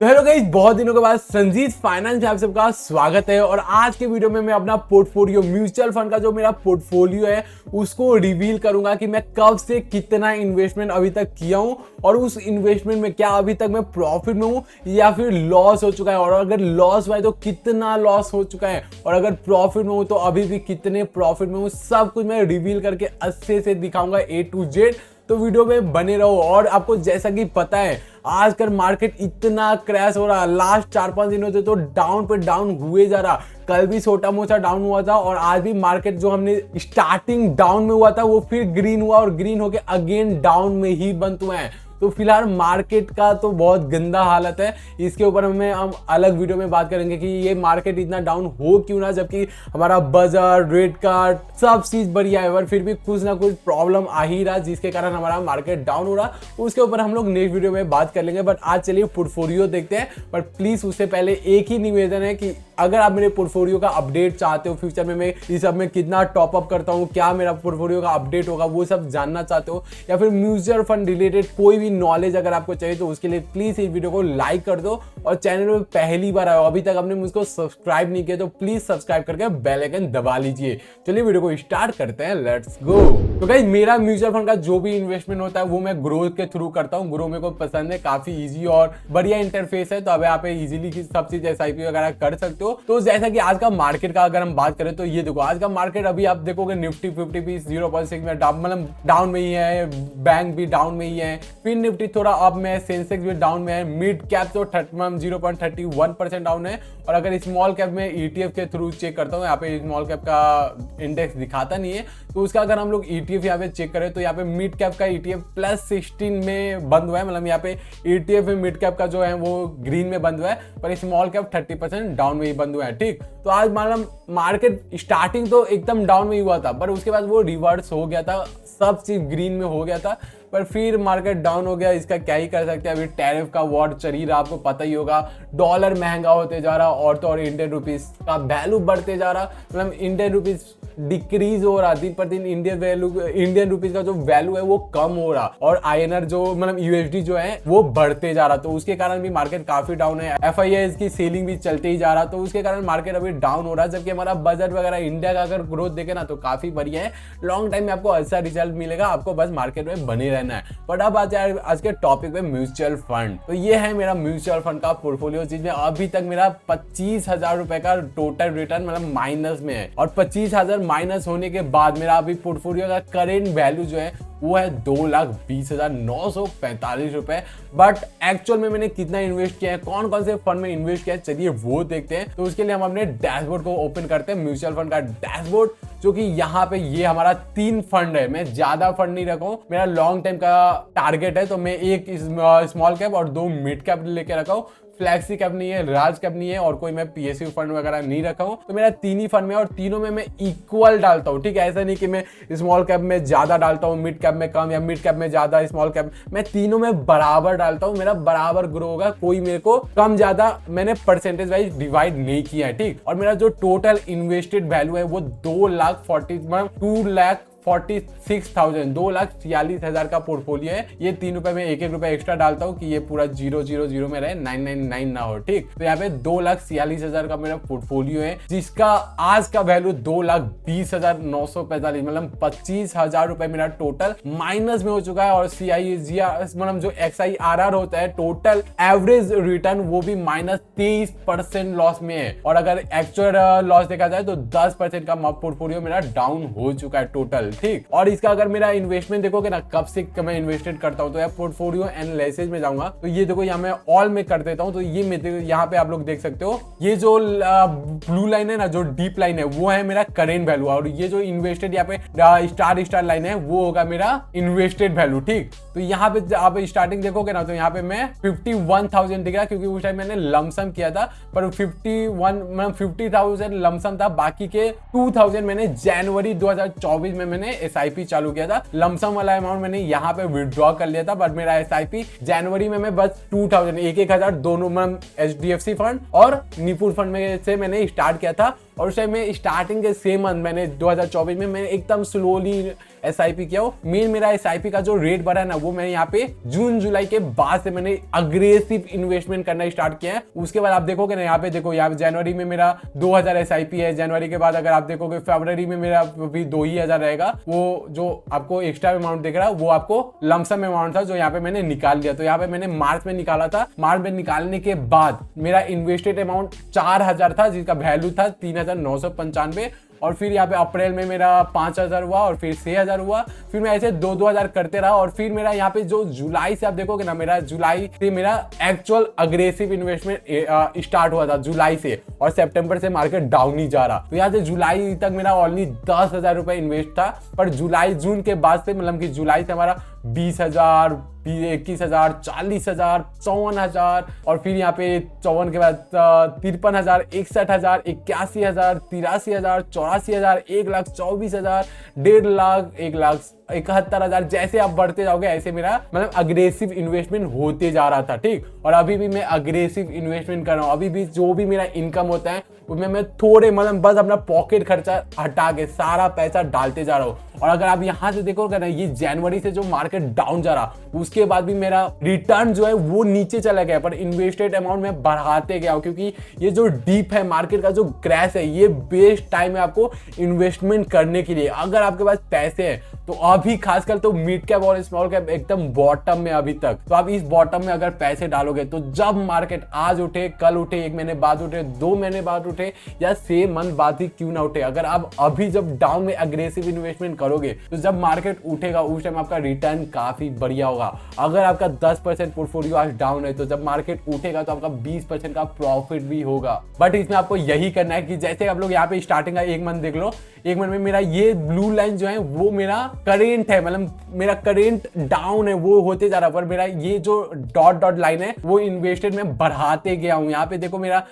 तो hello guys, बहुत दिनों के बाद संजीत फाइनेंस में आप सबका स्वागत है। और आज के वीडियो में मैं अपना पोर्टफोलियो म्यूचुअल फंड का जो मेरा पोर्टफोलियो है उसको रिवील करूंगा कि मैं कब से कितना इन्वेस्टमेंट अभी तक किया हूं और उस इन्वेस्टमेंट में क्या अभी तक मैं प्रॉफिट में हूं या फिर लॉस हो चुका है, और अगर लॉस हुआ है तो कितना लॉस हो चुका है, और अगर प्रॉफिट में हूं तो अभी भी कितने प्रॉफिट में हूं। सब कुछ मैं रिवील करके अच्छे से दिखाऊंगा A to Z। तो वीडियो में बने रहो। और आपको जैसा कि पता है आजकल मार्केट इतना क्रैश हो रहा है, लास्ट 4-5 दिनों से तो डाउन पे डाउन हुए जा रहा। कल भी छोटा मोटा डाउन हुआ था और आज भी मार्केट जो हमने स्टार्टिंग डाउन में हुआ था वो फिर ग्रीन हुआ और ग्रीन होके अगेन डाउन में ही बंद हुए हैं। तो फिलहाल मार्केट का तो बहुत गंदा हालत है। इसके ऊपर हम अलग वीडियो में बात करेंगे कि ये मार्केट इतना डाउन हो क्यों ना, जबकि हमारा बजट रेट कार्ड सब चीज बढ़िया है, पर फिर भी कुछ ना कुछ प्रॉब्लम आ ही रहा जिसके कारण हमारा मार्केट डाउन हो रहा। उसके ऊपर हम लोग नेक्स्ट वीडियो में बात कर लेंगे। बट आज चलिए पोर्टफोलियो देखते हैं। बट प्लीज उससे पहले एक ही निवेदन है कि अगर आप मेरे पोर्टफोलियो का अपडेट चाहते हो, फ्यूचर में मैं इस सब में कितना टॉपअप करता हूँ, क्या मेरा पोर्टफोलियो का अपडेट होगा, वो सब जानना चाहते हो, या फिर म्यूचुअल फंड रिलेटेड कोई भी नॉलेज अगर आपको चाहिए तो उसके लिए प्लीज इस वीडियो को लाइक कर दो। और चैनल में पहली बार आए हो, अभी तक आपने मुझको सब्सक्राइब नहीं किया तो प्लीज सब्सक्राइब करके बेल आइकन दबा लीजिए। चलिए वीडियो को स्टार्ट करते हैं, लेट्स गो। तो गाइस, मेरा म्यूचुअल फंड का जो भी इन्वेस्टमेंट होता है वो मैं ग्रो के थ्रू करता हूँ। ग्रो मेरे को पसंद है, काफी इजी और बढ़िया इंटरफेस है। तो अब यहाँ पे इजीली सब चीज SIP वगैरह कर सकते हो। तो जैसा कि आज का मार्केट का अगर हम बात करें तो ये देखो, आज का मार्केट अभी आप देखोगे निफ्टी 50 भी 0.6 में मतलब डाउन में ही है, बैंक भी डाउन में ही है, फिर निफ्टी थोड़ा अप में है, सेंसेक्स भी डाउन में है, मिड कैप तो 0.31% डाउन है। और अगर स्मॉल कैप में ETF के थ्रू चेक करता हूँ, यहाँ पे स्मॉल कैप का इंडेक्स दिखाता नहीं है, तो उसका अगर हम लोग ETF यहाँ पे चेक करें तो यहाँ पे मिड कैप का ETF +16 में बंद हुआ है। मतलब यहाँ पे ETF में मिड कैप का जो है वो ग्रीन में बंद हुआ है, पर स्मॉल कैप 30% डाउन में ही बंद हुआ है। ठीक, तो आज मतलब मार्केट स्टार्टिंग तो एकदम डाउन में ही हुआ था, पर उसके बाद वो रिवर्स हो गया था, सब चीज ग्रीन में हो गया था, पर फिर मार्केट डाउन हो गया। इसका क्या ही कर सकते हैं, अभी टैरिफ का वॉर चल ही रहा, आपको पता ही होगा। डॉलर महंगा होते जा रहा और तो और इंडियन रुपीस का वैल्यू बढ़ते जा रहा, मतलब इंडियन रुपीस डिक्रीज हो रहा दिन पर दिन। इंडियन रुपीस का जो वैल्यू है वो कम हो रहा, और INR जो मतलब USD जो है वो बढ़ते जा रहा। तो उसके कारण भी मार्केट काफी डाउन है। FIIs की सेलिंग भी चलते ही जा रहा, तो उसके कारण मार्केट अभी डाउन हो रहा है। जबकि हमारा बजट वगैरह इंडिया का अगर ग्रोथ देखे ना तो काफी बढ़िया है, लॉन्ग टाइम में आपको अच्छा रिजल्ट मिलेगा, आपको बस मार्केट में बने रहना है। बट अब आज के टॉपिक पे म्यूचुअल फंड। तो ये है मेरा म्यूचुअल फंड का पोर्टफोलियो, जिसमें अभी तक मेरा 25,000 रुपए का टोटल रिटर्न मतलब माइनस में है। और 25,000 माइनस होने के बाद मेरा अभी पोर्टफोलियो का करेंट वैल्यू जो है वो है 2,20,945 रुपए। बट एक्चुअल में मैंने कितना इन्वेस्ट किया है, कौन कौन से फंड में इन्वेस्ट किया है, चलिए वो देखते हैं। तो उसके लिए हम अपने डैशबोर्ड को ओपन करते हैं, म्यूचुअल फंड का डैशबोर्ड, जो कि यहाँ पे ये हमारा 3 फंड है। मैं ज्यादा फंड नहीं रखा हूँ, मेरा लॉन्ग टाइम का टारगेट है, तो मैं एक स्मॉल कैप और 2 मिड कैप लेके रखा हूँ। फ्लैक्सी कैप नहीं है, राज कैप नहीं है, और कोई मैं PSU फंड वगैरह नहीं रखा हूं। तो मेरा 3 ही फंड में, और तीनों में मैं इक्वल डालता हूं। ठीक है, ऐसा नहीं कि मैं स्मॉल कैप में ज्यादा डालता हूं, मिड कैप में कम, या मिड कैप में ज्यादा, स्मॉल कैप मैं तीनों में बराबर डालता हूं। मेरा बराबर ग्रो होगा, कोई मेरे को कम ज्यादा मैंने परसेंटेज वाइज डिवाइड नहीं किया है। ठीक, और मेरा जो टोटल इन्वेस्टेड वैल्यू है वो 2,46,000 का पोर्टफोलियो है। ये 3 रुपए में 1-1 रुपए एक्स्ट्रा डालता हूँ कि ये पूरा 000 में रहे, 999 ना हो। ठीक, तो यहाँ पे 2,46,000 का मेरा पोर्टफोलियो है, जिसका आज का वैल्यू 2,20,945 मतलब 25,000 रुपए मेरा टोटल माइनस में हो चुका है। और CIGR मतलब जो XIRR होता है टोटल एवरेज रिटर्न, वो भी -23% लॉस में है। और अगर एक्चुअल लॉस देखा जाए तो 10% का पोर्टफोलियो मेरा डाउन हो चुका है टोटल। ठीक, और इसका अगर मेरा इन्वेस्टमेंट देखोगे ना, कब से मैं इन्वेस्टेड करता हूं, तो यार पोर्टफोलियो एनालिसिस में जाऊंगा तो ये देखो, यहाँ मैं ऑल में कर देता हूं। तो ये यहाँ पे आप लोग देख सकते हो, ये जो ब्लू लाइन है ना, जो डीप लाइन है, वो है मेरा करेंट वैल्यू, और ये जो इन्वेस्टेड यहाँ पे स्टार लाइन है वो होगा मेरा इन्वेस्टेड वैल्यू। ठीक, तो यहाँ पे आप स्टार्टिंग देखोगे ना, तो यहाँ पे मैं 51,000 दिख रहा, क्योंकि उस टाइम मैंने लमसम किया था, पर 50,000 लमसम था, बाकी के 2,000 मैंने जनवरी 2024 में मैंने SIP चालू किया था। लमसम वाला अमाउंट मैंने यहाँ पे विड्रॉ कर लिया था, बट मेरा SIP जनवरी में मैं बस 2,000 1,000 दोनों मतलब HDFC फंड और निपुर फंड में से मैंने स्टार्ट किया था। और उस टाइम में स्टार्टिंग के सेम मंथ मैंने 2024 में मैंने एकदम स्लोली SIP किया हो। मेरा SIP का जो रेट बढ़ा है ना, वो मैंने यहाँ पे जून जुलाई के बाद से मैंने अग्रेसिव इन्वेस्टमेंट करना स्टार्ट किया है। उसके बाद आप देखोगे ना, यहाँ पे देखो, यहाँ जनवरी में मेरा 2000 SIP है। जनवरी के बाद अगर आप देखोगे फरवरी में मेरा भी 2000 रहेगा। वो जो आपको एक्स्ट्रा अमाउंट दिख रहा है वो आपको लमसम अमाउंट था जो यहाँ पे मैंने निकाल लिया। तो यहाँ पे मैंने मार्च में निकाला था। मार्च में निकालने के बाद मेरा इन्वेस्टेड अमाउंट 4000 था, जिसका वैल्यू था 3995। और फिर यहाँ पे अप्रैल में मेरा 5000 हुआ और फिर 6000 हुआ। फिर मैं ऐसे 2-2000 करते रहा। और फिर मेरा यहाँ पे जो जुलाई से आप देखोगे ना, मेरा जुलाई से मेरा एक्चुअल अग्रेसिव इन्वेस्टमेंट स्टार्ट हुआ था जुलाई से, और सितंबर से मार्केट डाउन ही जा रहा। तो यहाँ से जुलाई तक मेरा ओनली 10,000 रुपए इन्वेस्ट था। पर जुलाई जून के बाद से, मतलब कि जुलाई से हमारा 20,000, 21,000, 40,000, 54,000, और फिर यहाँ पे 54 के बाद 53,000, 61,000, 81,000, 83,000, 84,000, 1,24,000, 1.5 लाख, 1,71,000। जैसे आप बढ़ते जाओगे ऐसे मेरा मतलब अग्रेसिव इन्वेस्टमेंट होते जा रहा था। ठीक, और अभी भी मैं अग्रेसिव इन्वेस्टमेंट कर रहा हूँ। अभी भी जो भी मेरा इनकम होता है उसमें मैं थोड़े, मतलब बस अपना पॉकेट खर्चा हटा के सारा पैसा डालते जा रहा हूँ। और अगर आप यहाँ से देखोगे ना, ये जनवरी से जो मार्केट डाउन जा रहा, उसके बाद भी मेरा रिटर्न जो है वो नीचे चला गया, पर इन्वेस्टेड अमाउंट में बढ़ाते गया हूँ। क्योंकि ये जो डीप है मार्केट का, जो क्रैश है, ये बेस्ट टाइम है आपको इन्वेस्टमेंट करने के लिए। अगर आपके पास पैसे हैं तो अभी खासकर तो मिड कैप और स्मॉल कैप एकदम बॉटम में अभी तक, तो आप इस बॉटम में अगर पैसे डालोगे तो जब मार्केट आज उठे, कल उठे, 1 महीने बाद उठे, 2 महीने बाद उठे, या सेम मंथ बाद ही क्यों ना उठे, अगर आप अभी जब डाउन में अग्रेसिव इन्वेस्टमेंट करोगे तो जब मार्केट उठेगा उस टाइम आपका रिटर्न काफी बढ़िया होगा। अगर आपका 10% पोर्टफोलियो आज डाउन है तो जब मार्केट उठेगा तो आपका 20% का प्रॉफिट भी होगा। बट इसमें आपको यही करना है कि जैसे आप लोग यहाँ पे स्टार्टिंग का 1 मंथ देख लो, 1 मंथ में मेरा ये ब्लू लाइन जो है वो मेरा करेंट है, मतलब मेरा करेंट डाउन है, वो होते जा रहा है। पर मेरा ये जो डॉट लाइन है वो इन्वेस्टेड में बढ़ाते गया हूँ। यहाँ पे देखो मेरा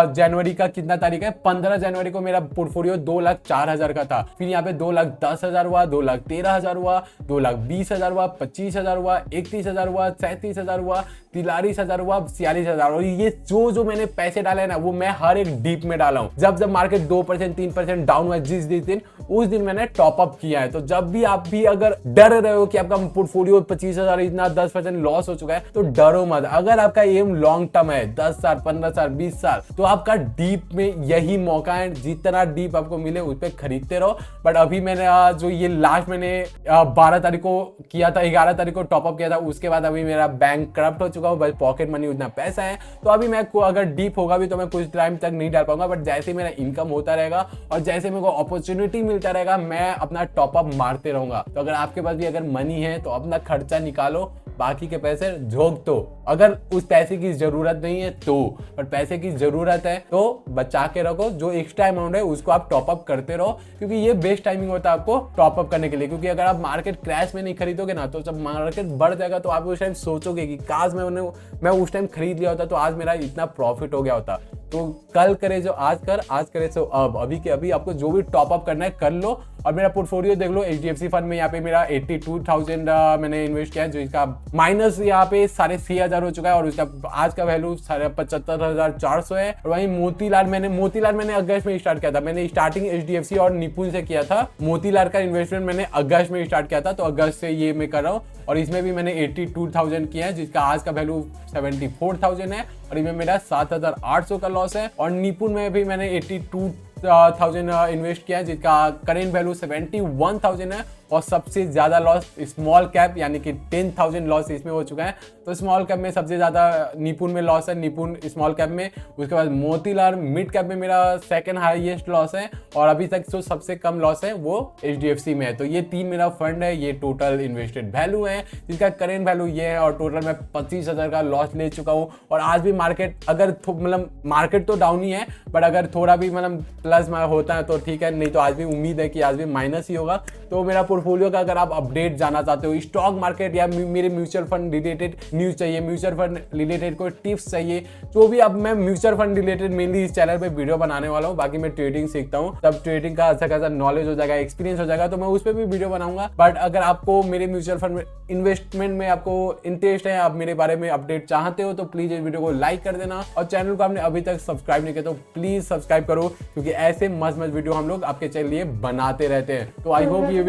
जनवरी का कितना तारीख है, 15 जनवरी को मेरा पोर्टफोलियो 2,04,000 का था। फिर यहाँ पे 2,10,000 हुआ, 2,13,000 हुआ, 2,20,000 हुआ, 25,000 हुआ, 31,000 हुआ, 37,000 हुआ, 43,000 हुआ, 46,000। और ये जो मैंने पैसे डाले ना वो मैं हर एक डीप में डाला हूँ। जब मार्केट 2% 3% डाउन हुआ जिस दिन, उस दिन मैंने टॉप अप किया है। तो जब भी आप भी अगर डर रहे हो कि आपका पोर्टफोलियो 25,000 इतना 10% लॉस हो चुका है, तो डरो मत। अगर आपका एम लॉन्ग टर्म है, 10 साल, 15 साल, 20 साल, तो आपका डीप में यही मौका है। जितना डीप आपको मिले उस पर खरीदते रहो। बट अभी मैंने जो ये लास्ट मैंने 12 तारीख को किया था, 11 तारीख को टॉप अप किया था, उसके बाद अभी मेरा बैंक करप्ट हो चुका हूँ, बस पॉकेट मनी उतना पैसा है। तो अभी मैं अगर डीप होगा भी तो मैं कुछ टाइम तक नहीं डाल पाऊंगा। बट जैसे मेरा इनकम होता रहेगा और जैसे मेरे को अपॉर्चुनिटी मिलता रहेगा, मैं अपना टॉप अप मारते रहूंगा। तो अगर आपके पास भी अगर मनी है तो अपना खर्चा निकालो, बाकी के पैसे झोंक दो। अगर उस पैसे की जरूरत नहीं है तो, पर पैसे की जरूरत है तो बचा के रखो। जो एक्स्ट्रा अमाउंट है उसको आप टॉप अप करते रहो, क्योंकि ये बेस्ट टाइमिंग होता है आपको टॉप अप करने के लिए। क्योंकि अगर आप मार्केट क्रैश में नहीं खरीदोगे ना, तो जब मार्केट बढ़ जाएगा तो आप उस टाइम सोचोगे कि काश मैं उस टाइम खरीद लिया होता तो आज मेरा इतना प्रॉफिट हो गया होता। तो कल करे जो आज कर, आज करे सो अब, अभी के अभी आपको जो भी टॉप अप करना है कर लो। और मेरा पोर्टफोलियो देख लो, HDFC फंड में यहाँ पे मेरा 82,000 मैंने इन्वेस्ट किया है, जो इसका माइनस यहाँ पे 6,500 हो चुका है, और उसका आज का वैल्यू 75,400 है। और वहीं मोतीलाल मैंने अगस्त में स्टार्ट किया था। मैंने स्टार्टिंग HDFC और निपुण से किया था। मोतीलाल का इन्वेस्टमेंट मैंने अगस्त में स्टार्ट किया था, तो अगस्त से ये मैं कर रहा हूँ। और इसमें भी मैंने 82,000 किया है, जिसका आज का वैल्यू 74,000 है, और इसमें मेरा 7,800 का लॉस है। और निपुण में भी मैंने 82,000 इन्वेस्ट किया है, जिसका करेंट वैल्यू 71,000 है। और सबसे ज्यादा लॉस स्मॉल कैप, यानी कि 10,000 लॉस इसमें हो चुका है। तो स्मॉल कैप में सबसे ज्यादा निपुण में लॉस है, निपुण स्मॉल कैप में। उसके बाद मोतीलाल मिड कैप में मेरा सेकंड हाईएस्ट लॉस है, और अभी तक जो सबसे कम लॉस है वो HDFC में है। तो ये 3 मेरा फंड है, ये टोटल इन्वेस्टेड वैल्यू है, जिसका करेंट वैल्यू ये है। और टोटल मैं 25,000 का लॉस ले चुका हूँ। और आज भी मार्केट अगर मतलब मार्केट तो डाउन ही है, बट अगर थोड़ा भी मतलब प्लस होता है तो ठीक है, नहीं तो आज भी उम्मीद है कि आज भी माइनस ही होगा। तो मेरा पोर्टफोलियो का अगर आप अपडेट जानना चाहते हो, स्टॉक मार्केट या मेरे म्यूचुअल फंड रिलेटेड न्यूज चाहिए, म्यूचुअल फंड रिलेटेड कोई टिप्स चाहिए, जो भी अब मैं म्यूचुअल फंड रिलेटेड मेनली इस चैनल पे वीडियो बनाने वाला हूँ। बाकी मैं ट्रेडिंग सीखता हूँ, तब ट्रेडिंग का अच्छा खासा नॉलेज हो जाएगा, एक्सपीरियंस हो जाएगा, तो मैं उस पर भी वीडियो बनाऊंगा। बट अगर आपको मेरे म्यूचुअल फंड में इन्वेस्टमेंट में आपको इंटरेस्ट है, आप मेरे बारे में अपडेट चाहते हो, तो प्लीज इस वीडियो को लाइक कर देना और चैनल को आपने अभी तक सब्सक्राइब नहीं किया तो प्लीज सब्सक्राइब करो, क्योंकि ऐसे मस्त मस्त वीडियो हम लोग आपके चैनल लिए बनाते रहते हैं। तो आई होप ये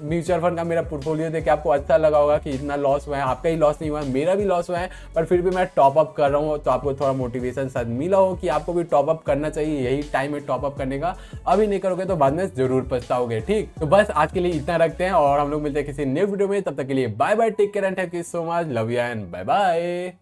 म्यूचुअल फंड का मेरा पोर्टफोलियो देख के आपको अच्छा लगा होगा कि इतना लॉस हुआ है, आपका ही लॉस नहीं हुआ है, मेरा भी लॉस हुआ है, पर फिर भी मैं टॉप अप कर रहा हूँ, तो आपको थोड़ा मोटिवेशन शायद मिला हो कि आपको भी टॉप अप करना चाहिए, यही टाइम है टॉप अप करने का। अभी नहीं करोगे तो बाद में जरूर पछताओगे। ठीक, तो बस आज के लिए इतना रखते हैं और हम लोग मिलते हैं किसी नए वीडियो में। तब तक के लिए bye bye, take care and thank you so much, love you and bye bye.